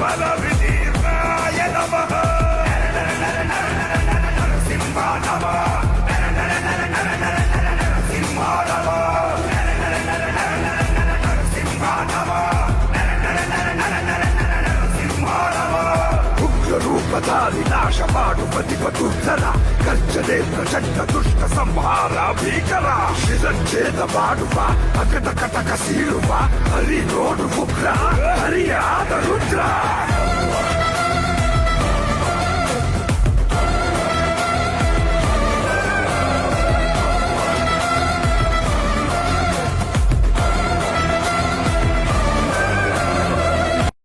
బలవిదీర్ణాయ నమః సింహ నమః సింహ నమః సింహ నమః సింహ నమః ఉగ్రరూపధారి నాశమాడు ప్రతిపదుర్ధర గర్జనే ప్రచండ దుష్ట సంహార భీకర శిరచ్ఛేద వాడువ అకట కటక శీలువ హరి నోడు ఉగ్ర హరియా